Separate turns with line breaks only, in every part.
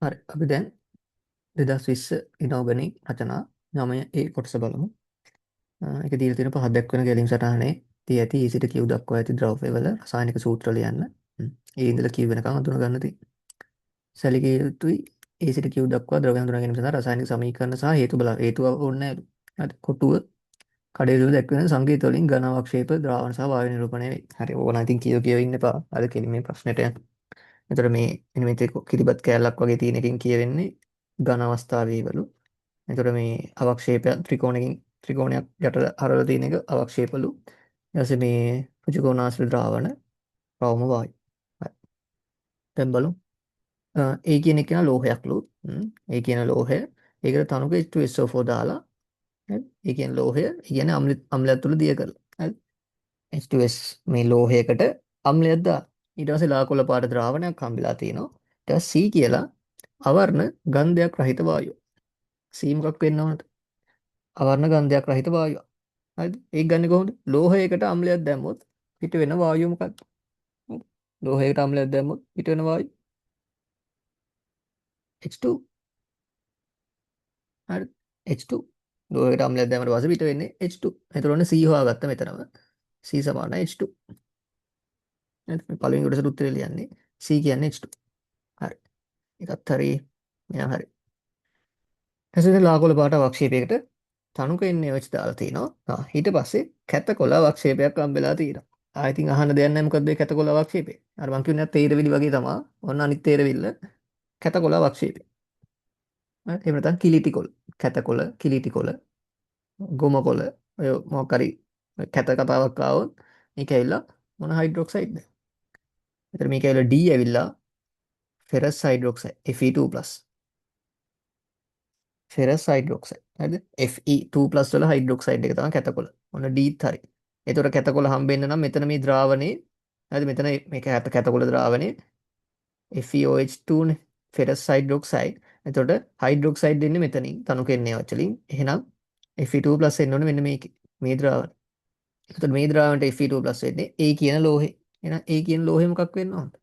හරි අපි දැන් 2020 ඉනෝගනික් රචනා 9 කොටස බලමු. ඒක දීලා තියෙන පහක් දක්වන ගැලීම් සටහනේ දී ඇති E සිට Q දක්වා ඇති ද්‍රව්‍යවල රසායනික සූත්‍ර ලියන්න. ඒ ඉඳලා Q වෙනකන් හඳුනා ගන්න තියෙන්නේ. සැලකිය යුතුයි E සිට Q දක්වා ද්‍රව්‍ය හඳුනා ගැනීම සඳහා රසායනික සමීකරණ සහ හේතු බල හේතුව ඕනේ නැහැ. හරි කොටුව කඩේලු දැක්වෙන සංකේත වලින් ඝන අවක්ෂේප ද්‍රාවණ සහ වායු නිරූපණය වෙයි. හරි ඕක නම් ඉතින් කියව ඉන්න එපා. අද කෙලිමේ ප්‍රශ්නෙට යන්න. එතකොට මේ එන්න මෙතේ කිරිබත් කෑල්ලක් වගේ තියෙන එකකින් කියවෙන්නේ ඝන අවස්ථාවේ වලු. එතකොට මේ අවක්ෂේපය ත්‍රිකෝණයක් යට හරවලා තියෙන එක අවක්ෂේපලු. ඊට පස්සේ මේ ඍජුකෝණාශ්‍රිත ද්‍රාවණ රවුම වායු. හරි. දැන් බලමු. ඒ කියන එක න ලෝහයක්ලු. ඒ කියන ලෝහය ඒකට තනුක H2SO4 දාලා හරි. ඒ කියන ලෝහය කියන්නේ අම්ලයක් තුල දිය කරලා. හරි. H2S මේ ලෝහයකට අම්ලයක් දාලා ඊට පස්සේ ලා කොළ පාට ද්‍රාවණයක් හම්බෙලා තිනවා. ඊට පස්සේ C කියලා අවර්ණ ගන්ධයක් රහිත වායුව. C මොකක් වෙන්න ඕනද? අවර්ණ ගන්ධයක් රහිත වායුව. හරිද? ඒක ගන්නේ කොහොමද? ලෝහයකට අම්ලයක් දැම්මොත් පිට වෙන වායුව මොකක්ද? හරි. ලෝහයකට අම්ලයක් දැම්මොත් පිට වෙන වායුව H2. හරි. H2. ලෝහයකට අම්ලයක් දැම්මම පස්සේ පිට වෙන්නේ H2. එතකොට ඔන්න C හොයාගත්ත මෙතනම. C සමාන H2. හරි. මේ පළවෙනි කොටසට උත්තරේ ලියන්නේ C කියන්නේ H2. හරි. ඒකත් හරි. මෙයා හරි. ඊට ලා කොළ පාට අවක්ෂේපයකට තනුක එන්නේ වෙච්ච දාලා තිනවා. ඊට පස්සේ කැත කොළ අවක්ෂේපයක් හම්බෙලා තියෙනවා. ඉතින් අහන්න දෙයක් නැහැ මොකද්ද මේ කැත කොළ අවක්ෂේපය? අර මං කියන්නේ තේරවිලි වගේ තමයි. ඔන්න අනිත් තේරවිල්ල කැත කොළ අවක්ෂේපය. හරි එහෙම නැත්නම් කිලිටි කොළ. කැත කොළ, කිලිටි කොළ, ගොම කොළ ඔය මොකක් හරි කැත කතාවක් ආවොත් මේක ඇවිල්ලා මොන හයිඩ්‍රොක්සයිඩ්ද? එතන මේක ඇවිල්ලා D ඇවිල්ලා ferrous hydroxide Fe2+. Ferrous hydroxide. හරිද? Fe2+ වල හයිඩ්‍රොක්සයිඩ් එක තමයි කැත කොළ. ඔන්න Dත් හරි. එතකොට කැත කොළ හම්බෙන්න නම් මෙතන මේ ද්‍රාවණේ හරිද? මෙතන මේක කැත කොළ ද්‍රාවණේ FeOH2 නේ ෆෙරස් හයිඩ්‍රොක්සයිඩ්. එතකොට හයිඩ්‍රොක්සයිඩ් දෙන්නේ මෙතනින් තනුක එන්නේ වචලින්. එහෙනම් Fe2+ එන්න ඕනේ මෙන්න මේකේ. මේ ද්‍රාවණ. එතකොට මේ ද්‍රාවණයට Fe2+ වෙන්නේ A කියන ලෝහේ. එහෙනම් A කියන ලෝහේ මොකක් වෙන්න ඕනද?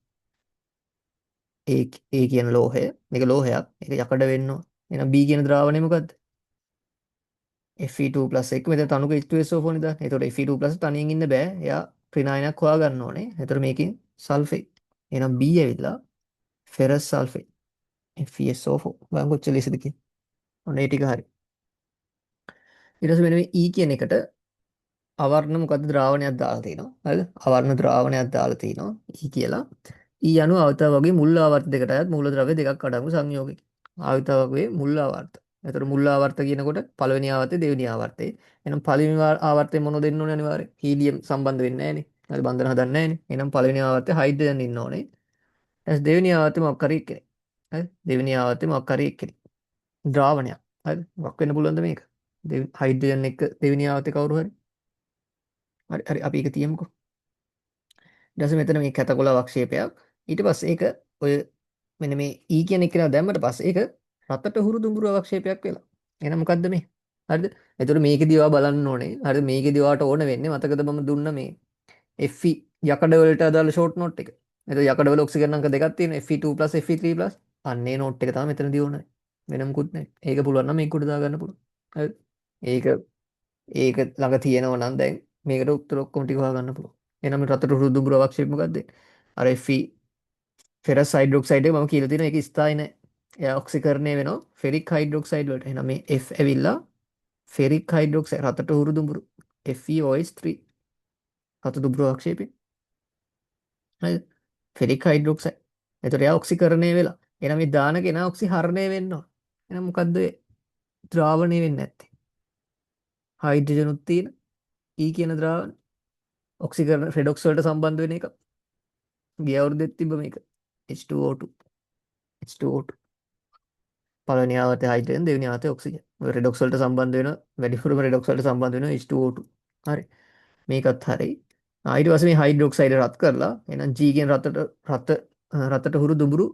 A කියන ලෝහය මේක ලෝහයක්. ඒක යකඩ වෙන්න ඕන. එහෙනම් B කියන ද්‍රාවණය මොකද්ද? Fe2+ එක මෙතන තනුක H2SO4 නේද? එතකොට Fe2+ තනියෙන් ඉන්න බෑ. එයා ත්‍රිනායනයක් හොයා ගන්න ඕනේ. එතකොට මේකෙන් සල්ෆේට්. එහෙනම් B ඇවිල්ලා ෆෙරස් සල්ෆේට්. FeSO4 බලන්න කොච්චර ලේසිද කියලා. ඔන්න ඒ ටික හරි. ඊට පස්සේ මෙන්න මේ E කියන එකට අවර්ණ මොකද්ද ද්‍රාවණයක් දාලා තිනවා. හරිද? අවර්ණ ද්‍රාවණයක් දාලා තිනවා E කියලා. E අණු අවතාව වගේ මුල් ආවර්ත දෙකට අයත් මූලද්‍රව්‍ය දෙකක් අඩංගු සංයෝගයක. ආවිතාව වගේ මුල් ආවර්ත. එතකොට මුල් ආවර්ත කියනකොට පළවෙනි ආවර්තය දෙවෙනි ආවර්තය. එහෙනම් පළවෙනි ආවර්තය මොනවද දෙන්න ඕනේ අනිවාර්යෙන්? හීලියම් සම්බන්ධ වෙන්නේ නැහැ නේ. හරි බන්ධන හදන්නේ නැහැ නේ. එහෙනම් පළවෙනි ආවර්තය හයිඩ්‍රජන් ඉන්න ඕනේ. ඊට දෙවෙනි ආවර්තය මොකක් හරි එක්කෙනෙක්. හරි දෙවෙනි ආවර්තය මොකක් හරි එක්කෙනෙක්. ද්‍රාවණයක්. හරි මොකක් වෙන්න පුළුවන්ද මේක? හයිඩ්‍රජන් එක්ක දෙවෙනි ආවර්තය කවුරු හරි. හරි අපි ඒක තියමුකෝ. ඊට පස්සේ මෙතන මේ කැතකොළ අවක්ෂේපයක්. ඊට පස්සේ ඒක ඔය මෙන්න මේ E කියන එක කියලා දැම්මට පස්සේ ඒක රතට හුරු දුඹුරු අවක්ෂේපයක් වෙලා. එහෙනම් මොකද්ද මේ? හරිද? එතකොට මේකෙදී ඔයා බලන්න ඕනේ. හරිද? මේකෙදී ඔයාට ඕන වෙන්නේ මතකද මම දුන්න මේ Fe යකඩ වලට අදාළ ෂෝට් නෝට් එක. එතකොට යකඩ වල ඔක්සිජන් අංක දෙකක් තියෙනවා Fe2+ Fe3+. අන්නේ නෝට් එක තමයි මෙතනදී ඕනේ. වෙන මොකුත් නැහැ. ඒක පුළුවන් නම් මේක උඩ දා ගන්න පුළුවන්. හරිද? ඒක ඒක ළඟ තියෙනවා නම් දැන් මේකට උත්තර ඔක්කොම ටික හොයාගන්න පුළුවන්. එහෙනම් මේ රතට හුරු දුඹුරු අවක්ෂේප මොකද්ද? අර Fe ෆෙරස් හයිඩ්‍රොක්සයිඩ් එක මම කියලා තියෙනවා ඒක ස්ථායි නැහැ. එයා ඔක්සිකරණය වෙනවා ෆෙරික් හයිඩ්‍රොක්සයිඩ් වලට. එහෙනම් මේ F ඇවිල්ලා ෆෙරික් හයිඩ්‍රොක්සයිඩ් රතට හුරු දුඹුරු FeOH3 රත දුඹුරු අවක්ෂේපේ. හරිද? Ferric hydroxide. එතකොට එයා ඔක්සිකරණය වෙලා. එහෙනම් මේ දාන කෙනා ඔක්සිහරණය වෙන්න ඕන. එහෙනම් මොකද්ද ද්‍රාවණය වෙන්නේ නැත්තේ? හයිඩ්‍රජන් උත් තියෙන E කියන ද්‍රාවණ ඔක්සිකරණ රෙඩොක්ස් වලට සම්බන්ධ වෙන එක. ගිය අවුරුද්දෙත් තිබ්බ මේක. H2O2 H2O2 පළවෙනි ආවර්තය හයිඩ්‍රජන් දෙවෙනි ආවර්තය ඔක්සිජන්. ඔය රෙඩොක්ස් වලට සම්බන්ධ වෙන වැඩිපුරම රෙඩොක්ස් වලට සම්බන්ධ වෙන H2O2. හරි. මේකත් හරි. ඊට පස්සේ මේ හයිඩ්‍රොක්සයිඩ් රත් කරලා එහෙනම් G කියන රතට හුරු දුඹුරු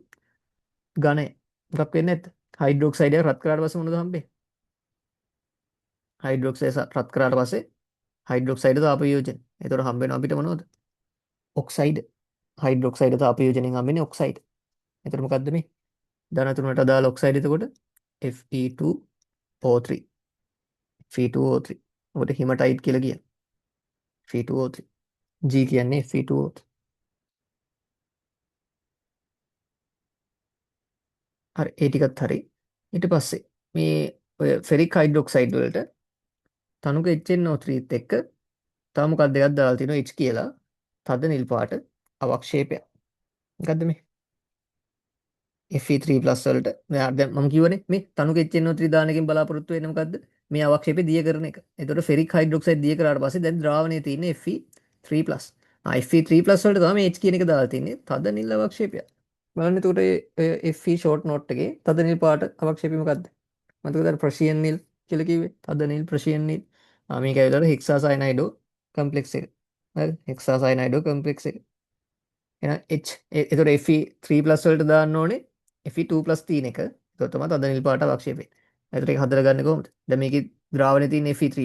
ඝනය මොකක් වෙන්නේ නැද්ද? හයිඩ්‍රොක්සයිඩ් එක රත් කරාට පස්සේ මොනවද හම්බෙන්නේ? හයිඩ්‍රොක්සයිඩ් රත් කරාට පස්සේ හයිඩ්‍රොක්සයිඩ් තාප වියෝජන. ඒතකොට හම්බ වෙනවා අපිට මොනවද? ඔක්සයිඩ්. හයිඩ්‍රොක්සයිඩ් තාප වියෝජනෙන් හම්බෙන්නේ ඔක්සයිඩ්. එතකොට මොකද්ද මේ? ධන තුනට අදාළ ඔක්සයිඩ් එතකොට Fe2O3 Fe2O3 ඔකට හිමටයිට් කියලා කියන්නේ Fe2O3 G කියන්නේ Fe2O3 හරි ඒ ටිකත් හරි ඊට පස්සේ මේ ඔය ෆෙරික් හයිඩ්‍රොක්සයිඩ් වලට තනුක HNO3ත් එක්ක තව මොකක්ද දෙකක් දාලා තිනවා H කියලා තද නිල් පාට අවක්ෂේපයක්. මොකද්ද මේ? Fe3+ වලට දැන් මම කියවනේ මේ තනුක HNO3 දාන එකෙන් බලාපොරොත්තු වෙන්නේ මොකද්ද? මේ අවක්ෂේපය දිය කරන එක. එතකොට ෆෙරික් හයිඩ්‍රොක්සයිඩ් දිය කරාට පස්සේ දැන් ද්‍රාවණයේ තියෙන්නේ Fe3+. Fe3+ වලට තමයි H කියන එක දාලා තින්නේ. තද නිල් අවක්ෂේපයක්. බලන්න එතකොට Fe ෂෝට් නෝට් එකේ තද නිල් පාට අවක්ෂේපය මොකද්ද? මතකද අර ප්‍රෂියන් නිල් කියලා කිව්වේ? තද නිල් ප්‍රෂියන් නිල්. මේක ඇවිල්ලා හෙක්සාසයනයිඩෝ කම්ප්ලෙක්ස් එක. හරි හෙක්සාසයනයිඩෝ කම්ප්ලෙක්ස් එක. එහෙනම් එතකොට Fe3+ වලට දාන්න ඕනේ Fe2+ තියෙන එක. එතකොට තමයි තද නිල් පාට අවක්ෂේපය. එතකොට ඒක හදලා ගන්න කොහොමද? දැන් මේකේ ද්‍රාවණයේ තියෙන Fe3+,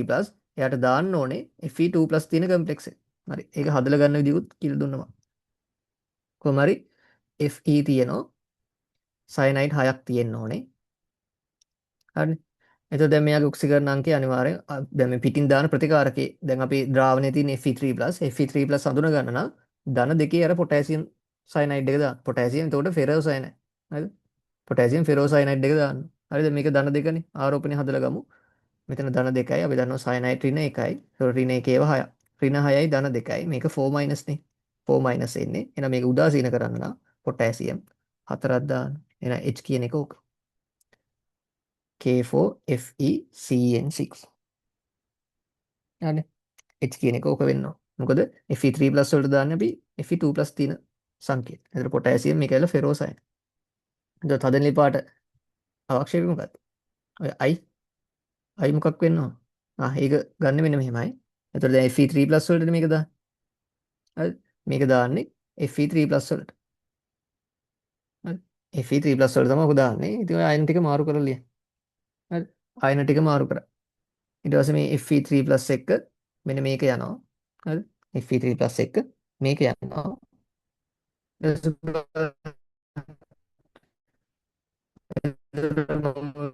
එයාට දාන්න ඕනේ Fe2+ තියෙන කම්ප්ලෙක්ස් එක. හරි. ඒක හදලා ගන්න විදිහකුත් කියලා දුන්නා මම. කොහොම හරි Fe තියෙනවා සයනයිඩ් 6ක් තියෙන්න ඕනේ. හරිනේ. එතකොට දැන් මෙයාගේ ඔක්සිකරණ අංකය අනිවාර්යෙන් දැන් මේ පිටින් දාන ප්‍රතිකාරකේ දැන් අපි ද්‍රාවණයේ තියෙන Fe3+ හඳුන ගන්න නම් ධන දෙකේ අර පොටෑසියම් සයනයිඩ් එක දාන්න. පොටෑසියම් එතකොට ෆෙරෝසයනයිඩ්. හරිද? පොටෑසියම් ෆෙරෝසයනයිඩ් එක දාන්න. හරිද? මේක ධන දෙකනේ. ආරෝපණය හදලා ගමු. මෙතන ධන දෙකයි. අපි දන්නවා සයනයිඩ් ඍණ එකයි. ඒතකොට ඍණ එකේව 6ක්. ඍණ 6යි ධන දෙකයි. මේක 4- නේ. 4- එන්නේ. එහෙනම් මේක උදාසීන කරන්න නම් පොටෑසියම් 4ක් දාන්න. එහෙනම් H කියන එක ඕක. K4FeCN6. හරිනේ. H කියන එක ඕක වෙන්න ඕන. මොකද Fe3+ වලට දාන්නේ අපි Fe2+ තියෙන සංකේත. එතකොට පොටෑසියම් මේක ඇවිල්ලා ෆෙරෝසයන්. එතකොට තද නිල් පාට අවක්ෂේපය මොකක්ද? ඔය I මොකක් වෙන්න ඕන? ඒක ගන්න මෙන්න මෙහෙමයි. එතකොට දැන් Fe3+ වලට මේක දාන්න. හරි. මේක දාන්නේ Fe3+ වලට. හරි. Fe3+ වලට තමයි ඔක දාන්නේ. ඉතින් ඔය අයන ටික මාරු කරලා ලියන්න. හරි. අයන ටික මාරු කරා. ඊට පස්සේ මේ Fe3+ එක්ක මෙන්න මේක යනවා. හරි. Fe3+ එක්ක මේක යනවා. ඊට පස්සේ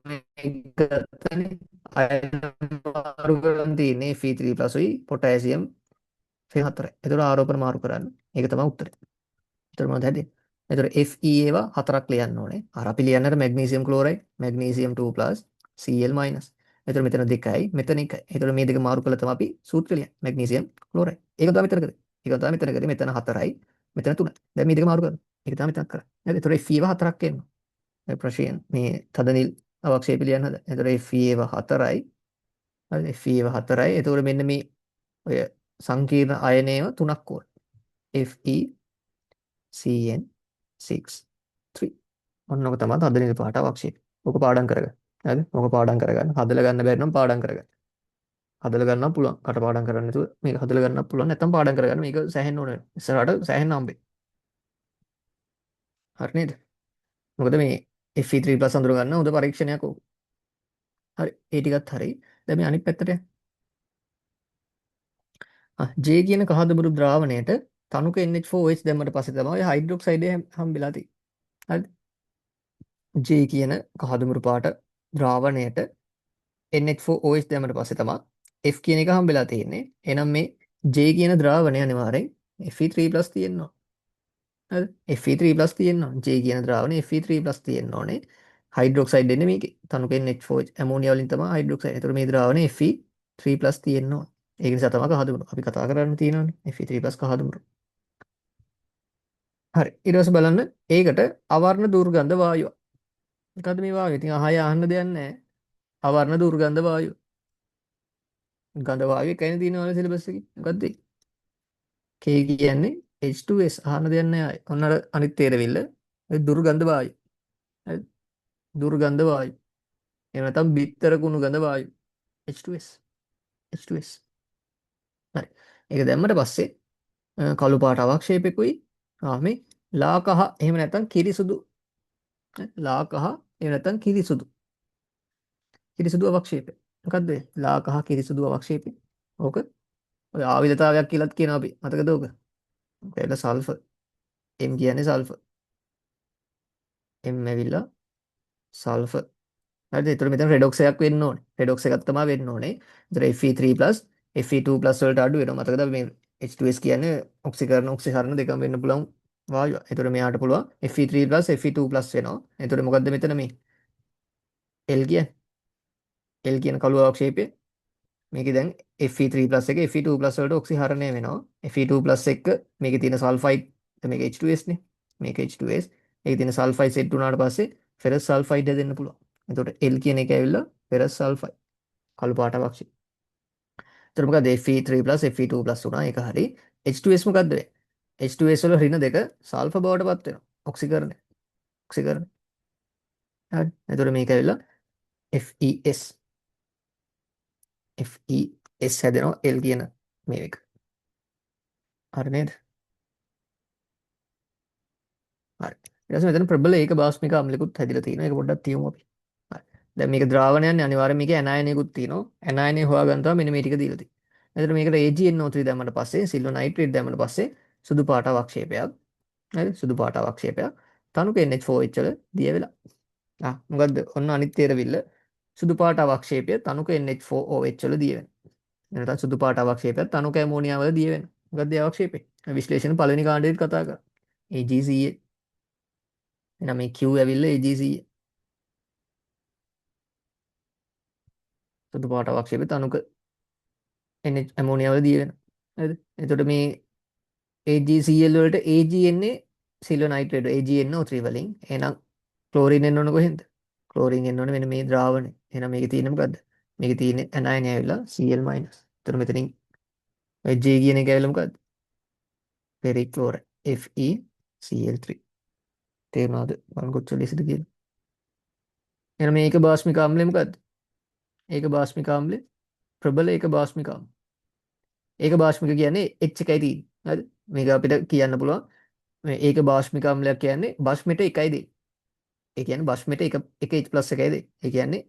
මේක ගත්තනේ අයන මාරු කරන් තියෙන්නේ Fe3+ උයි පොටෑසියම් Fe4. එතකොට ආරෝපණ මාරු කරන්න. ඒක තමයි උත්තරේ. එතකොට මොනවද හැදෙන්නේ? එතකොට Fe ඒවා හතරක් ලියන්න ඕනේ. අර අපි ලියන්නට මැග්නීසියම් ක්ලෝරයිඩ්, මැග්නීසියම් 2+, Cl-. එතකොට මෙතන 2යි, මෙතන 1යි. එතකොට මේ දෙක මාරු කළා තමයි අපි සූත්‍රය ලියන්නේ. Magnesium chloride. ඒක තමයි මෙතන කරේ. ඒක තමයි මෙතන කරේ. මෙතන 4යි, මෙතන 3යි. දැන් මේ දෙක මාරු කරනවා. ඒක තමයි මෙතන කරන්නේ. හරි. එතකොට Fe ඒවා හතරක් එනවා. ඒ ප්‍රශ්නය මේ තද නිල් අවක්ෂේපය ලියන්න හදා. එතකොට Fe ඒවා 4යි. හරි. Fe ඒවා 4යි. එතකොට මෙන්න මේ ඔය සංකීර්ණ අයනේව 3ක් ඕන. Fe CN6 3. ඔන්න ඔක තමයි තද නිල් පාට අවක්ෂේපය. ඔක පාඩම් කරගන්න. හරිද? ඔක පාඩම් කරගන්න. හදලා ගන්න බැරි නම් පාඩම් කරගන්න. හදලා ගන්නත් පුළුවන්. කටපාඩම් කරන්න නැතුව මේක හදලා ගන්නත් පුළුවන්. නැත්නම් පාඩම් කරගන්න. මේක සෑහෙන්න ඕනේ. ඉස්සරහට සෑහෙන්න හම්බෙයි. හරි නේද? මොකද මේ Fe3+ අඳුර ගන්න හොඳ පරීක්ෂණයක් ඕක. හරි. ඒ ටිකත් හරි. දැන් මේ අනිත් පැත්තට J කියන කහදබුරු ද්‍රාවණයට තනුක NH4OH දැම්මට පස්සේ තමයි ඔය හයිඩ්‍රොක්සයිඩය හම්බෙලා තියෙන්නේ. හරිද? J කියන කහදමුරු පාට ද්‍රාවණයට NH4OH දැම්මට පස්සේ තමයි F කියන එක හම්බෙලා තියෙන්නේ. එහෙනම් මේ J කියන ද්‍රාවණය අනිවාර්යෙන් Fe3+ තියෙනවා. හරිද? Fe3+ තියෙනවා. J කියන ද්‍රාවණය Fe3+ තියෙන්න ඕනේ. හයිඩ්‍රොක්සයිඩ් එන්නේ මේකේ. තනුක NH4OH ඇමෝනියා වලින් තමයි හයිඩ්‍රොක්සයිඩ්. ඒතර මේ ද්‍රාවණය Fe3+ තියෙන්න ඕනේ. ඒක නිසා තමයි කහදමුරු. අපි කතා කරන්න තියෙනවානේ Fe3+ කහදමුරු. හරි. ඊට පස්සේ බලන්න ඒකට අවර්ණ දුර්ගන්ධ වායුව. මොකද්ද මේ වායුව? ඉතින් අහය අහන්න දෙයක් නැහැ. අවර්ණ දුර්ගන්ධ වායුව. ගන්ධ වායුව එකයිනේ තියෙනවනේ සිලබස් එකේ. මොකද්ද ඒ? K කියන්නේ H2S අහන්න දෙයක් නැහැ ආයේ. ඔන්න අර අනිත් තේරවිල්ල. ඒ දුර්ගන්ධ වායුව. හරි. දුර්ගන්ධ වායුව. එහෙම නැත්නම් බිත්තර කුණු ගඳ වායුව. H2S. H2S. හරි. ඒක දැම්මට පස්සේ කළු පාට අවක්ෂේපෙකුයි මේ ලා කහ එහෙම නැත්නම් කිරිසුදු ලා කහ එහෙම නැත්නම් කිරිසුදු අවක්ෂේපය. මොකද්ද ලා කහ කිරිසුදු අවක්ෂේපය? ඕක ඔය ආවිදතාවයක් කියලාත් කියනවා අපි. මතකද ඕක? ඒකට සල්ෆර්. M කියන්නේ සල්ෆර්. M ඇවිල්ලා සල්ෆර්. හරිද? එතකොට මෙතන රෙඩොක්ස් එකක් වෙන්න ඕනේ. රෙඩොක්ස් එකක් තමයි වෙන්න ඕනේ. එතකොට Fe3+ Fe2+ වලට අඩු වෙනවා. මතකද මේ H2S කියන්නේ ඔක්සිකරණ ඔක්සිහරණ දෙකම වෙන්න පුළුවන් වායුව. එතකොට මෙයාට පුළුවන් Fe3+ Fe2+ වෙනවා. එතකොට මොකද්ද මෙතන මේ L කියන්නේ? L කියන කළු අවක්ෂේපය. මේකේ දැන් Fe3+ එක Fe2+ වලට ඔක්සිහරණය වෙනවා. Fe2+ එක මේකේ තියෙන සල්ෆයිඩ් මේක H2S නේ. මේක H2S. මේකේ තියෙන සල්ෆයිඩ් සෙට් වුණාට පස්සේ ෆෙරස් සල්ෆයිඩ් හැදෙන්න පුළුවන්. එතකොට L කියන එක ඇවිල්ලා ෆෙරස් සල්ෆයිඩ් කළු පාට අවක්ෂය. එතකොට මොකද Fe3+ Fe2+ වුණා. ඒක හරි. H2S මොකද්ද වෙන්නේ? H2S වල ඍණ දෙක සල්ෆර් බවට පත් වෙනවා. ඔක්සිකරණය. ඔක්සිකරණය. හරි. එතකොට මේක ඇවිල්ලා FeS. FeS හැදෙනවා L කියන මේ එක. හරි නේද? හරි. ඊට පස්සේ මෙතන ප්‍රබල ඒක භාෂ්මික අම්ලයකුත් හැදිලා තියෙනවා. ඒක පොඩ්ඩක් තියමු අපි. හරි. දැන් මේක ද්‍රාවණයන්නේ අනිවාර්යයෙන් මේකේ ඇනයනයකුත් තියෙනවා. ඇනයනය හොයාගන්න තමයි මෙන්න මේ ටික දීලා තියෙන්නේ. එතකොට මේකට AgNO3 දැම්මට පස්සේ සිල්වර් නයිට්‍රේට් දැම්මට පස්සේ සුදු පාට අවක්ෂේපයක්. හරි. සුදු පාට අවක්ෂේපයක්. තනුක NH4 වල දිය වෙලා. මොකද්ද? ඔන්න අනිත් තේරවිල්ල. සුදු පාට අවක්ෂේපය තනුක NH4OH වල දිය වෙනවා. නැත්නම් සුදු පාට අවක්ෂේපයක් තනුක ඇමෝනියා වල දිය වෙනවා. මොකද්ද ඒ අවක්ෂේපය? විශ්ලේෂණ පළවෙනි කාණ්ඩයේත් කතා කරා. AgCA. එහෙනම් මේ Q ඇවිල්ලා AgCA. සුදු පාට අවක්ෂේපය තනුක NH ඇමෝනියා වල දිය වෙනවා. හරිද? එතකොට මේ AgCl වලට Ag එන්නේ සිල්වර් නයිට්‍රේට් AgNO3 වලින්. එහෙනම් ක්ලෝරින් එන්න ඕන කොහෙන්ද? ක්ලෝරින් එන්න ඕනේ මෙන්න මේ ද්‍රාවණය. එහෙනම් මේකේ තියෙන්නේ මොකද්ද? මේකේ තියෙන්නේ ඇනයනය ඇවිල්ලා Cl-. එතකොට මෙතනින් J කියන එක ඇවිල්ලා මොකද්ද? පෙරික්ලෝරයිඩ් FeCl3. තේරුණාද? බලන්න කොච්චර ලේසිද කියලා. එහෙනම් මේක භාෂ්මික අම්ලය මොකද්ද? ඒක භාෂ්මික අම්ලය ප්‍රබල ඒක භාෂ්මික අම්ල. ඒක භාෂ්මික කියන්නේ H එකයි තියෙන්නේ. හරිද? මේක අපිට කියන්න පුළුවන් මේ ඒක භාෂ්මික අම්ලයක් කියන්නේ භාෂ්මයට එකයි දෙන්නේ. ඒ කියන්නේ භාෂ්මයට එක H+ එකයි දෙන්නේ. ඒ කියන්නේ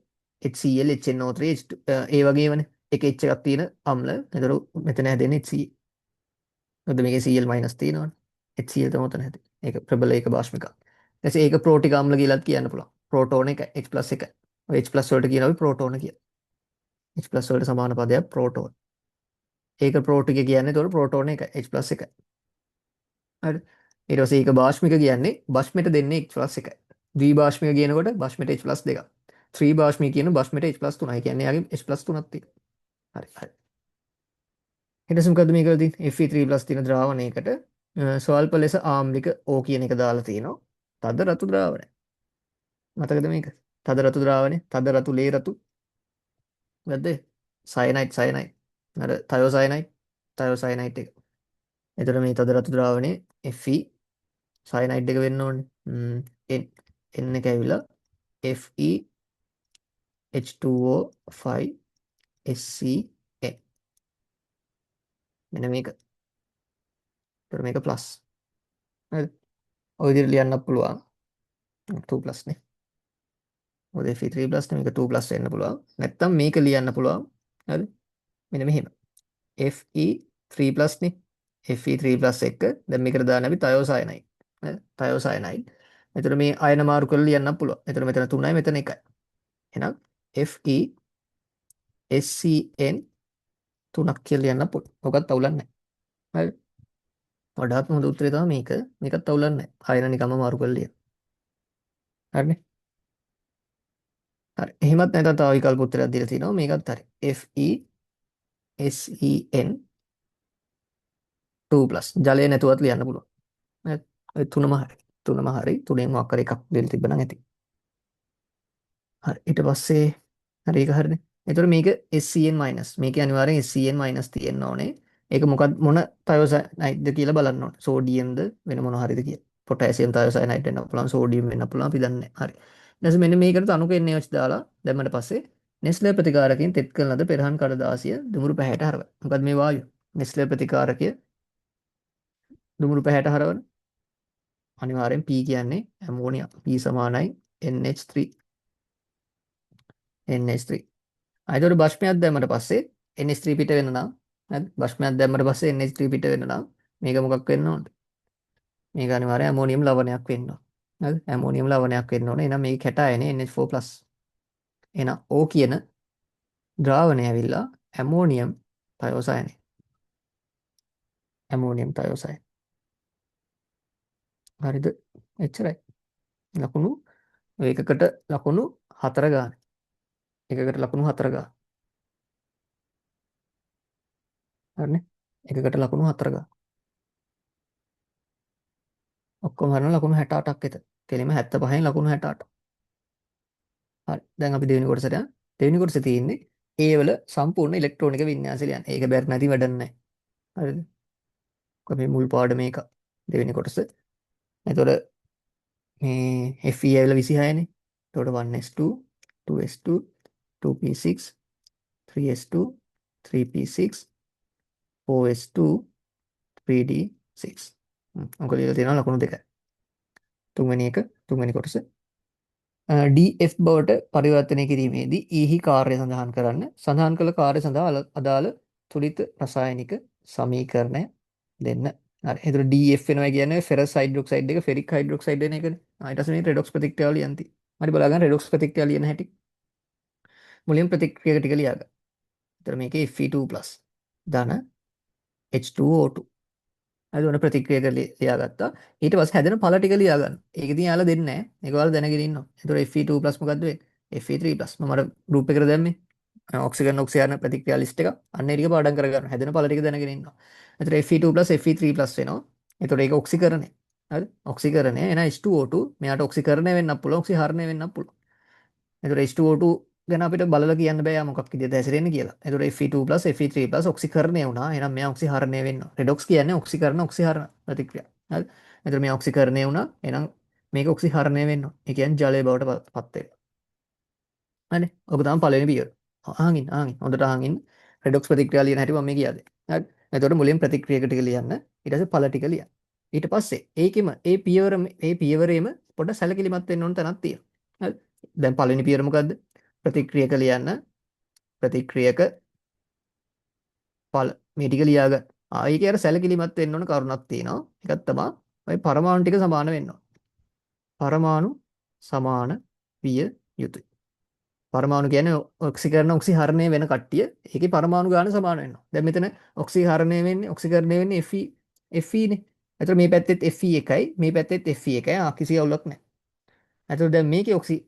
HCl HNO3 H2 ඒ වගේමනේ. එක H එකක් තියෙන අම්ල. එතකොට මෙතන හැදෙන්නේ HCl. මොකද මේකේ Cl- තියෙනවනේ. HCl තමයි උතන හැදෙන්නේ. ඒක ප්‍රබල ඒක භාෂ්මික. ඊට ඒක ප්‍රෝටික අම්ල කියලාත් කියන්න පුළුවන්. ප්‍රෝටෝන එක H+ එක. ඔය H+ වලට කියනවා අපි ප්‍රෝටෝන කියලා. H+ වලට සමාන පදයක් ප්‍රෝටෝන. ඒක ප්‍රෝටික කියන්නේ ඒතකොට ප්‍රෝටෝන එක H+ එක. හරි. ඊට පස්සේ ඒක භාෂ්මික කියන්නේ භස්මයට දෙන්නේ H+ එකයි. ද්විභාෂ්මික කියනකොට භස්මයට H+ දෙකක්. ත්‍රිභාෂ්මික කියන භස්මයට H+ තුනයි. කියන්නේ යාගේ H+ තුනක් තියෙනවා. හරි හරි. ඊට පස්සේ මොකද්ද මේක වෙලා තියෙන්නේ? Fe3+ තියෙන ද්‍රාවණයකට ස්වල්ප ලෙස ආම්ලික O කියන එක දාලා තියෙනවා. තද රතු ද්‍රාවණය. මතකද මේක? තද රතු ද්‍රාවණය, තද රතු ලේ රතු. මොකද්ද? සයනයිඩ්. අර තයෝසයනයිඩ් එක. එතකොට මේ තද රතු ද්‍රාවණයේ Fe සයනයිඩ් එක වෙන්න ඕනේ. N එක ඇවිල්ලා FeH2O5SCN. මෙන්න මේක. එතකොට මේක ප්ලස්. හරිද? ඔය විදිහට ලියන්න පුළුවන්. 2+ නේ. මොකද Fe3+ නේ මේක 2+ වෙන්න පුළුවන්. නැත්තම් මේක ලියන්න පුළුවන්. හරිද? මෙන්න මෙහෙම. Fe3+ නේ. Fe3+ එක දැන් මේකට දාන්න අපි තයෝසයනයිඩ්. හරිද? තයෝසයනයිඩ්. එතකොට මේ අයන මාරු කරලා ලියන්න පුළුවන්. එතකොට මෙතන 3යි මෙතන 1යි. එහෙනම් FeSCN 3ක් කියලා ලියන්න පුළුවන්. ඔකත් අවුලක් නැහැ. හරිද? වඩාත්ම හොඳ උත්තරේ තමයි මේක. මේකත් අවුලක් නැහැ. අයන නිකම්ම මාරු කරලා ලියන්න. හරිනේ? හරි. එහෙමත් නැත්නම් තව විකල්ප උත්තරයක් දීලා තිනවා. මේකත් හරි. FeSEN 2+. ජලය නැතුවත් ලියන්න පුළුවන්. හරි. ඔය තුනම හරි. තුනම හරි. තුනෙන් මොකක් හරි එකක් දෙන්න තිබ්බනම් ඇති. හරි. ඊට පස්සේ හරි ඒක හරිනේ. එතකොට මේක SCN-. මේකේ අනිවාර්යෙන් SCN- තියෙන්න ඕනේ. ඒක මොකක් මොන තයෝසයනයිඩ්ද කියලා බලන්න ඕනේ. සෝඩියම්ද වෙන මොන හරිද කියලා. පොටෑසියම් තයෝසයනයිඩ් වෙන්න පුළුවන්, සෝඩියම් වෙන්න පුළුවන් අපි දන්නේ නැහැ. හරි. ඊට පස්සේ මෙන්න මේකට අණුක NaOH දාලා දැම්මට පස්සේ නෙස්ලේ ප්‍රතිකාරකයෙන් තෙත් කරන ලද පෙරහන් කඩදාසිය දුමුරු පැහැයට හරවන. මොකද මේ වායුව? නෙස්ලේ ප්‍රතිකාරකය දුමුරු පැහැයට හරවන. අනිවාර්යෙන් P කියන්නේ ඇමෝනියා. P සමානයි NH3. NH3. අයිතොර භෂ්මයක් දැම්මට පස්සේ NH3 පිට වෙන නම් හරි භෂ්මයක් දැම්මට පස්සේ NH3 පිට වෙන නම් මේක මොකක් වෙන්න ඕනද? මේක අනිවාර්යයෙන් ඇමෝනියම් ලවණයක් වෙන්න ඕන. හරි ඇමෝනියම් ලවණයක් වෙන්න ඕනේ. එහෙනම් මේක කැටායනේ NH4+. එහෙනම් O කියන ද්‍රාවණය ඇවිල්ලා ඇමෝනියම් තයෝසයනේ. ඇමෝනියම් තයෝසයන්. හරිද? එච්චරයි. ලකුණු ඒකකට ලකුණු 4 ගන්න. එකකට ලකුණු 4 ගන්න. හරිනේ? එකකට ලකුණු 4 ගන්න. ඔක්කොම හරින ලකුණු 68ක් එතන. කෙලිම 75න් ලකුණු 68. හරි. දැන් අපි දෙවෙනි කොටසට යනවා. දෙවෙනි කොටසේ තියෙන්නේ A වල සම්පූර්ණ ඉලෙක්ට්‍රෝනික වින්‍යාසය ලියන්න. ඒක බැරි නැති වැඩක් නැහැ. හරිද? අපි මුල් පාඩම මේක. දෙවෙනි කොටස. එතකොට මේ Fe ඇවිල්ලා 26නේ. එතකොට 1s2 2s2 2p6 3s2 3p6 4s2 3d6. ඔක ලියලා තියෙනවා ලකුණු දෙකයි. තුන්වෙනි කොටස DF බවට පරිවර්තනය කිරීමේදී ඊහි කාර්ය සඳහන් කරන්න. සඳහන් කළ කාර්ය සඳහා අදාළ තුලිත රසායනික සමීකරණය දෙන්න. හරි. එතකොට DF වෙනවා කියන්නේ ෆෙරස් හයිඩ්‍රොක්සයිඩ් එක ෆෙරික් හයිඩ්‍රොක්සයිඩ් වෙන එකනේ. ඊට පස්සේ මේ රෙඩොක්ස් ප්‍රතික්‍රියාව ලියන්ති. හරි බලගන්න රෙඩොක්ස් ප්‍රතික්‍රියාව ලියන හැටි. මුලින්ම ප්‍රතික්‍රියා ටික ලියා ගන්න. එතකොට මේකේ Fe2+ ධන H2O2 හරි ඔන්න ප්‍රතික්‍රියා කරලා ලියාගත්තා. ඊට පස්සේ හැදෙන ඵල ටික ලියා ගන්න. ඒක ඉතින් යාළුවා දෙන්නේ නැහැ. ඒක ඔයාලා දැනගෙන ඉන්නවා. එතකොට Fe2+ මොකද්ද වෙන්නේ? Fe3+ මම අර ගෲප් එකට දැම්මේ. ඔක්සිජන් ඔක්සිජන් ප්‍රතික්‍රියා ලිස්ට් එක. අන්න ඒ ටික පාඩම් කරගන්න. හැදෙන ඵල ටික දැනගෙන ඉන්නවා. එතකොට Fe2+ Fe3+ වෙනවා. එතකොට ඒක ඔක්සිකරණය. හරි? ඔක්සිකරණය එන H2O2 මෙයාට ඔක්සිකරණය වෙන්නත් පුළුවන්, ඔක්සිහරණය වෙන්නත් පුළුවන්. එතකොට H2O2 ගැන අපිට බලලා කියන්න බෑ යා මොකක් විදිහට හැසිරෙන්නේ කියලා. එතකොට Fe2+ Fe3+ ඔක්සිකරණය වුණා. එහෙනම් මෙයා ඔක්සිහරණය වෙනවා. රෙඩොක්ස් කියන්නේ ඔක්සිකරණ ඔක්සිහරණ ප්‍රතික්‍රියා. හරි. එතකොට මෙයා ඔක්සිකරණය වුණා. එහෙනම් මේක ඔක්සිහරණය වෙනවා. ඒ කියන්නේ ජලය බවට පත් වෙනවා. හරි. ඔක තමයි පළවෙනි පියවර. අහන් ඉන්න. හොඳට අහන් ඉන්න. රෙඩොක්ස් ප්‍රතික්‍රියා ලියන හැටි මම මේ කියාදේ. හරි. එතකොට මුලින් ප්‍රතික්‍රියක ටික ලියන්න. ඊට පස්සේ ඵල ටික ලියන්න. ඊට පස්සේ ඒකෙම ඒ පියවරේම පොඩ්ඩක් සැලකිලිමත් වෙන්න ඕන තැනක් තියෙනවා. හරි. දැන් පළවෙනි පියවර මොකද්ද? ප්‍රතික්‍රියක ලියන්න. ප්‍රතික්‍රියක ඵල මේ ටික ලියාගන්න. ඒකේ අර සැලකිලිමත් වෙන්න ඕන කරුණක් තියෙනවා. ඒකක් තමයි ඔය පරමාණු ටික සමාන වෙන්න ඕන. පරමාණු සමාන විය යුතුයි. පරමාණු කියන්නේ ඔක්සිකරණ ඔක්සිහරණය වෙන කට්ටිය. ඒකේ පරමාණු ගාන සමාන වෙනවා. දැන් මෙතන ඔක්සිහරණය වෙන්නේ ඔක්සිකරණය වෙන්නේ Fe නේ. එතකොට මේ පැත්තෙත් Fe එකයි මේ පැත්තෙත් Fe එකයි. කිසි අවුලක් නැහැ. එතකොට දැන් මේකේ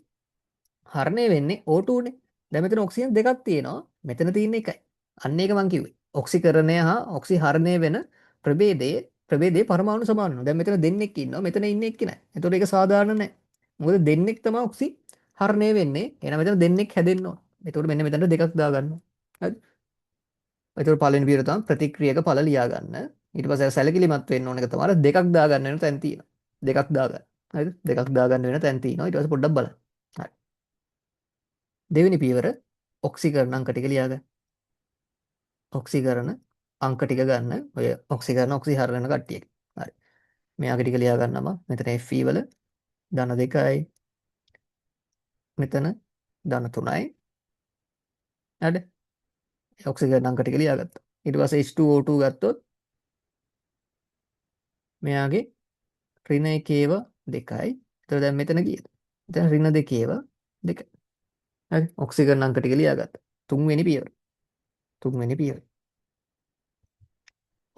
හරණය වෙන්නේ O2 නේ. දැන් මෙතන ඔක්සිජන් දෙකක් තියෙනවා. මෙතන තියෙන එකයි. අන්න ඒක මං කිව්වේ. ඔක්සිකරණය හා ඔක්සිහරණය වෙන ප්‍රභේදයේ පරමාණු සමාන වෙනවා. දැන් මෙතන දෙන්නෙක් ඉන්නවා. මෙතන ඉන්නේ එක්ක නෑ. එතකොට ඒක සාධාරණ නෑ. මොකද දෙන්නෙක් තමයි ඔක්සිහරණය වෙන්නේ. එහෙනම් මෙතන දෙන්නෙක් හැදෙන්න ඕන. එතකොට මෙන්න මෙතන දෙකක් දාගන්නවා. හරි. එතකොට පළවෙනි පියවර තමයි ප්‍රතික්‍රියක ඵල ලියා ගන්න. ඊට පස්සේ සැලකිලිමත් වෙන්න ඕන එක තමයි දෙකක් දාගන්න වෙන තැන් තියෙනවා. දෙකක් දාගන්න. හරිද? දෙකක් දාගන්න වෙන තැන් තියෙනවා. ඊට පස්සේ පොඩ්ඩක් බලන්න. හරි. දෙවෙනි පියවර ඔක්සිකරණ අංක ටික ලියා ගන්න. ඔක්සිකරණ අංක ටික ගන්න. ඔය ඔක්සිකරණ ඔක්සිහරණ කට්ටිය. හරි. මෙයාගේ ටික ලියා ගන්නම මෙතන Fe වල ධන 2යි. මෙතන ධන 3යි. හරිද? ඔක්සිකරණ අංක ටික ලියා ගත්තා. ඊට පස්සේ H2O2 ගත්තොත් මෙයාගේ ඍණ 1 2යි. එතකොට දැන් මෙතන කීයද? මෙතන ඍණ 2 2. හරි. ඔක්සිකරණ අංක ටික ලියා ගත්තා. තුන්වෙනි පියවර.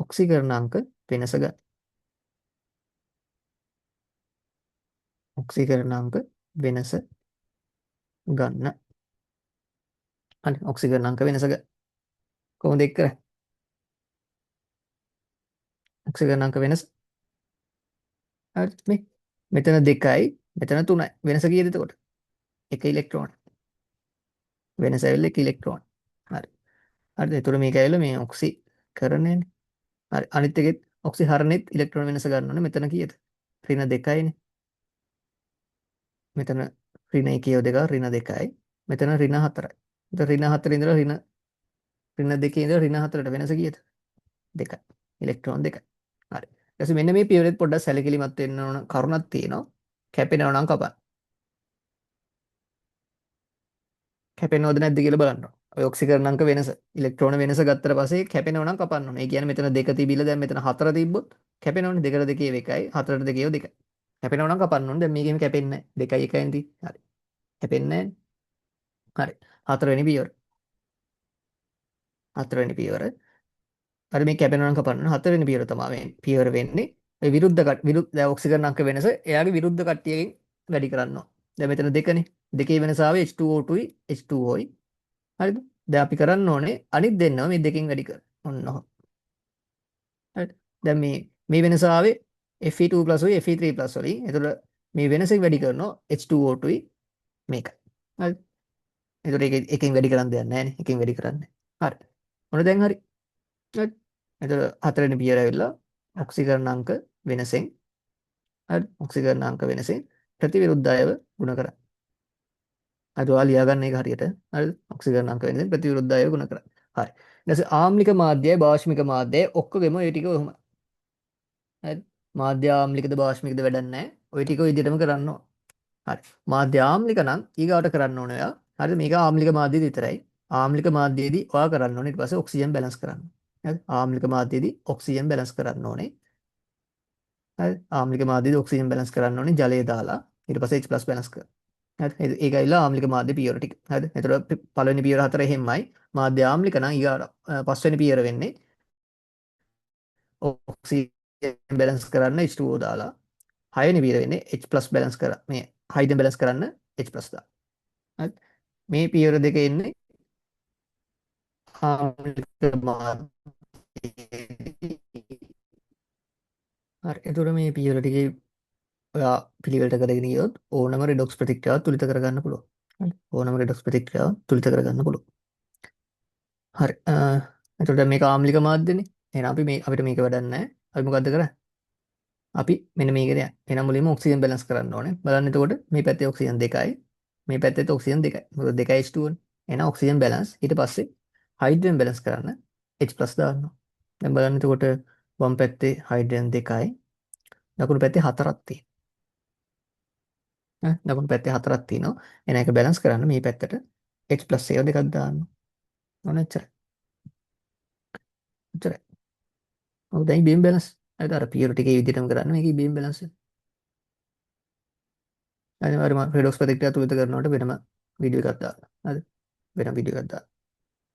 ඔක්සිකරණ අංක වෙනස ගන්න. ඔක්සිකරණ අංක වෙනස ගන්න. හරි. ඔක්සිකරණ අංක වෙනස ගන්න. කොහොමද එක් කරන්නේ? ඔක්සිකරණ අංක වෙනස. හරි. මෙතන 2යි මෙතන 3යි. වෙනස කීයද එතකොට? 1 ඉලෙක්ට්‍රෝන. වෙනස ඇවිල්ලා 1 ඉලෙක්ට්‍රෝන. හරි. හරිද? එතකොට මේක ඇවිල්ලා මේ ඔක්සිකරණයනේ. හරි. අනිත් එකෙත් ඔක්සිහරණෙත් ඉලෙක්ට්‍රෝන වෙනස ගන්න ඕනේ. මෙතන කීයද? ඍණ 2යිනේ. මෙතන ඍණ 1 2 ඍණ 2යි. මෙතන ඍණ 4යි. එතකොට ඍණ 4 ඉඳලා ඍණ 2 ඉඳලා ඍණ 4ට වෙනස කීයද? 2යි. ඉලෙක්ට්‍රෝන 2යි. හරි. ඊට පස්සේ මෙන්න මේ පියවරෙත් පොඩ්ඩක් සැලකිලිමත් වෙන්න ඕන කරුණක් තියෙනවා. කැපෙනව නම් කපන්න. කැපෙනවද නැද්ද කියලා බලන්න ඕන. ඔය ඔක්සිකරණ අංක වෙනස ඉලෙක්ට්‍රෝන වෙනස ගත්තට පස්සේ කැපෙනව නම් කපන්න ඕනේ. ඒ කියන්නේ මෙතන 2 තිබිලා දැන් මෙතන 4 තිබ්බොත් කැපෙනවනේ 2ට 2 1යි 4ට 2 2යි. කැපෙනවා නම් කපන්න ඕනේ. දැන් මේකෙම කැපෙන්නේ නැහැ. 2යි 1යි තියෙන්නේ. හරි. කැපෙන්නේ නැහැ. හරි. හතරවෙනි පියවර. හතරවෙනි පියවර. හරි මේ කැපෙනවා නම් කපන්න හතරවෙනි පියවර තමයි පියවර වෙන්නේ. ඒ විරුද්ධ දැන් ඔක්සිජන් අංක වෙනස එයාගේ විරුද්ධ කට්ටියකින් වැඩි කරනවා. දැන් මෙතන දෙකනේ. දෙකේ වෙනස ආවේ H2O2යි H2Oයි. හරිද? දැන් අපි කරන්න ඕනේ අනිත් දෙන්නම මේ දෙකෙන් වැඩි කර. ඔන්න ඔහොම. හරිද? දැන් මේ වෙනස ආවේ Fe2+ උයි Fe3+ වලින්. එතකොට මේ වෙනසෙන් වැඩි කරනවා H2O2යි මේක. හරිද? එතකොට එකෙන් වැඩි කරන්න දෙයක් නැහැ නේ. එකෙන් වැඩි කරන්නේ. හරි. මොන දැන් හරි. හරි. එතකොට හතරවෙනි පියවර ඇවිල්ලා ඔක්සිකරණ අංක වෙනසෙන් හරි ඔක්සිකරණ අංක වෙනසෙන් ප්‍රතිවිරුද්ධ අයව ගුණ කරා. අද ඔයාලා ලියාගන්න එක හරියට. හරිද? ඔක්සිකරණ අංක වෙනසෙන් ප්‍රතිවිරුද්ධ අයව ගුණ කරා. හරි. ඊට පස්සේ ආම්ලික මාධ්‍යයයි භාෂ්මික මාධ්‍යයයි ඔක්කොගෙම ওই ටික ඔහොම. හරි. මාධ්‍ය ආම්ලිකද භාෂ්මිකද වැඩක් නැහැ. ওই ටික ඔය විදිහටම කරන්න ඕන. හරි. මාධ්‍ය ආම්ලික නම් ඊගාවට කරන්න ඕනේ ඔයා. හරිද? මේක ආම්ලික මාධ්‍යද විතරයි. ආම්ලික මාධ්‍යයේදී ඔයා කරන්න ඕනේ ඊට පස්සේ ඔක්සිජන් බැලන්ස් කරන්න. හරි. ආම්ලික මාධ්‍යයේදී ඔක්සිජන් බැලන්ස් කරන්න ඕනේ. හරි. ආම්ලික මාධ්‍යයේදී ඔක්සිජන් බැලන්ස් කරන්න ඕනේ ජලය දාලා. ඊට පස්සේ H+ බැලන්ස් කරන්න. හරි. ඒක ඇවිල්ලා ආම්ලික මාධ්‍ය පියවර ටික. හරිද? එතකොට පළවෙනි පියවර හතර එහෙමයි. මාධ්‍ය ආම්ලික නම් ඊගාට පස්වෙනි පියවර වෙන්නේ ඔක්සිජන් බැලන්ස් කරන්න H2O දාලා. හයවෙනි පියවර වෙන්නේ H+ බැලන්ස් කර මේ හයිඩ්‍රජන් බැලන්ස් කරන්න H+ දාලා. හරි. මේ පියවර දෙක එන්නේ ආම්ලික මාධ්‍යයේදී. හරි. එතකොට මේ පියවර ටිකේ ඔයා පිළිවෙලට කරගෙන ගියොත් ඕනම රෙඩොක්ස් ප්‍රතික්‍රියාව තුලිත කරගන්න පුළුවන්. හරි. ඕනම රෙඩොක්ස් ප්‍රතික්‍රියාව තුලිත කරගන්න පුළුවන්. හරි. එතකොට මේක ආම්ලික මාධ්‍යනේ. එහෙනම් අපිට මේක වැඩක් නැහැ. අපි මොකද්ද කරන්නේ? අපි මෙන්න මේකට යන්න. එහෙනම් මුලින්ම ඔක්සිජන් බැලන්ස් කරන්න ඕනේ. බලන්න එතකොට මේ පැත්තේ ඔක්සිජන් 2යි. මේ පැත්තේ ඔක්සිජන් 2යි. මොකද 2යි H2 නේ. එහෙනම් ඔක්සිජන් බැලන්ස් ඊට පස්සේ හයිඩ්‍රජන් බැලන්ස් කරන්න H+ දාන්නවා. දැන් බලන්න එතකොට වම් පැත්තේ හයිඩ්‍රජන් 2යි. දකුණු පැත්තේ 4ක් තියෙනවා. දකුණු පැත්තේ 4ක් තියෙනවා. එහෙනම් ඒක බැලන්ස් කරන්න මේ පැත්තට H+ ඒවා දෙකක් දාන්න. ඕන එච්චරයි. එච්චරයි. ඔව් දැන් බීම් බැලන්ස්. හරිද? අර පියවර ටිකේ විදිහටම කරන්න මේකේ බීම් බැලන්ස්. අනිවාර්යයෙන්ම රෙඩොක්ස් ප්‍රතික්‍රියා තුලිත කරනකොට වෙනම වීඩියෝ එකක් දාන්න. හරිද? වෙනම වීඩියෝ එකක් දාන්න.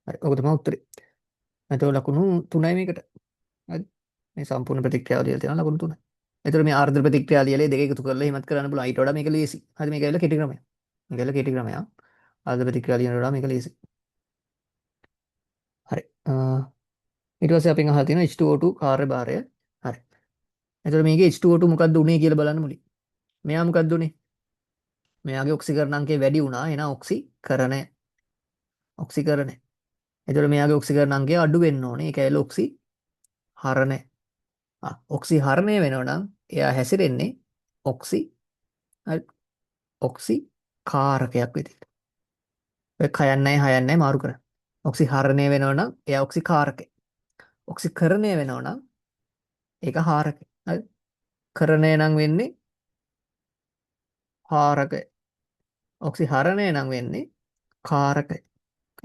හරි. ඔක තමයි උත්තරේ. එතකොට ලකුණු 3යි මේකට. හරි. මේ සම්පූර්ණ ප්‍රතික්‍රියාව ලියලා තියෙනවා ලකුණු 3යි. එතකොට මේ ආර්ද්‍ර ප්‍රතික්‍රියා ලියලා දෙක එකතු කරලා එහෙමත් කරන්න පුළුවන්. ඊට වඩා මේක ලේසි. හරි මේක ඇවිල්ලා කෙටි ක්‍රමයක්. මේක ඇවිල්ලා කෙටි ක්‍රමයක්. ආර්ද්‍ර ප්‍රතික්‍රියා ලියනට වඩා මේක ලේසි. හරි. ඊට පස්සේ අපෙන් අහලා තියෙනවා H2O2 කාර්යභාරය. හරි. එතකොට මේකේ H2O2 මොකද්ද උනේ කියලා බලන්න මුලින්. මෙයා මොකද්ද උනේ? මෙයාගේ ඔක්සිකරණ අංකය වැඩි වුණා. එහෙනම් ඔක්සිකරණය. ඔක්සිකරණය. එතකොට මෙයාගේ ඔක්සිකරණ අංකය අඩු වෙන්න ඕනේ. ඒක ඇවිල්ලා ඔක්සිහරණය. ඔක්සිහරණය වෙනවා නම් එයා හැසිරෙන්නේ ඔක්සි හරි ඔක්සි කාරකයක් විදිහට. ඔය 6යි මාරු කරන්න. ඔක්සිහරණය වෙනවා නම් එයා ඔක්සි කාරකේ. ඔක්සිකරණය වෙනවා නම් ඒක හාරකේ. හරි. කරණය නම් වෙන්නේ හාරකය. ඔක්සිහරණය නම් වෙන්නේ කාරකය.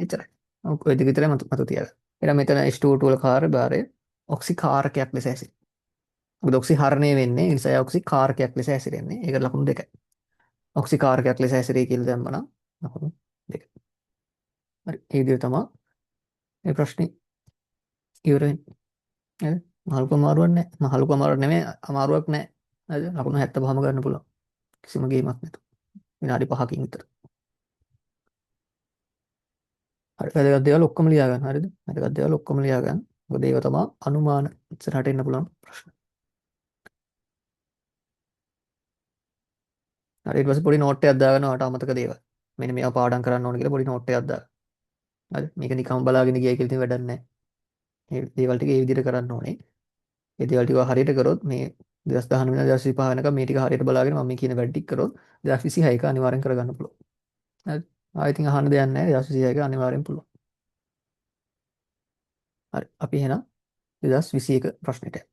එච්චරයි. ඔය දෙක විතරයි මතු තියාගන්න. එහෙනම් මෙතන H2O2 වල කාර්යභාරය ඔක්සිකාරකයක් ලෙස හැසිරෙනවා. මොකද ඔක්සිහරණය වෙන්නේ ඒ නිසා ඔක්සිකාරකයක් ලෙස හැසිරෙන්නේ. ඒකට ලකුණු 2යි. ඔක්සිකාරකයක් ලෙස හැසිරෙයි කියලා දැම්මනම් ලකුණු 2යි. හරි. ඒ විදිහට තමයි මේ ප්‍රශ්නේ ඉවර වෙන්නේ. හරිද? මහලුක අමාරුවක් නැහැ. මහලුක අමාරුවක් නෙමෙයි අමාරුවක් නැහැ. හරිද? ලකුණු 75ම ගන්න පුළුවන්. කිසිම ගේමක් නැතුව. විනාඩි 5කින් විතර. හරි. වැදගත් දේවල් ඔක්කොම ලියා ගන්න. හරිද? වැදගත් දේවල් ඔක්කොම ලියා ගන්න. මොකද ඒක තමයි අනුමාන ඉස්සරහට එන්න පුළුවන් ප්‍රශ්න. හරි. ඊට පස්සේ පොඩි නෝට් එකක් දාගන්න ඔයාලට අමතක දේවල්. මෙන්න මේවා පාඩම් කරන්න ඕන කියලා පොඩි නෝට් එකක් දාගන්න. හරි. මේක නිකම්ම බලාගෙන ගියයි කියලා ඉතින් වැඩක් නැහැ. මේ දේවල් ටික ඒ විදිහට කරන්න ඕනේ. මේ දේවල් ටික හරියට කරොත් මේ 2019 වෙනකම් 2025 වෙනකම් මේ ටික හරියට බලාගෙන මම මේ කියන වැඩ ටික කරොත් 2026 එක අනිවාර්යෙන් කරගන්න පුළුවන්. හරි. ආයෙත් ඉතින් අහන්න දෙයක් නැහැ. 2026 එක අනිවාර්යෙන් පුළුවන්. හරි. අපි එහෙනම් 2021 ප්‍රශ්නෙට යමු.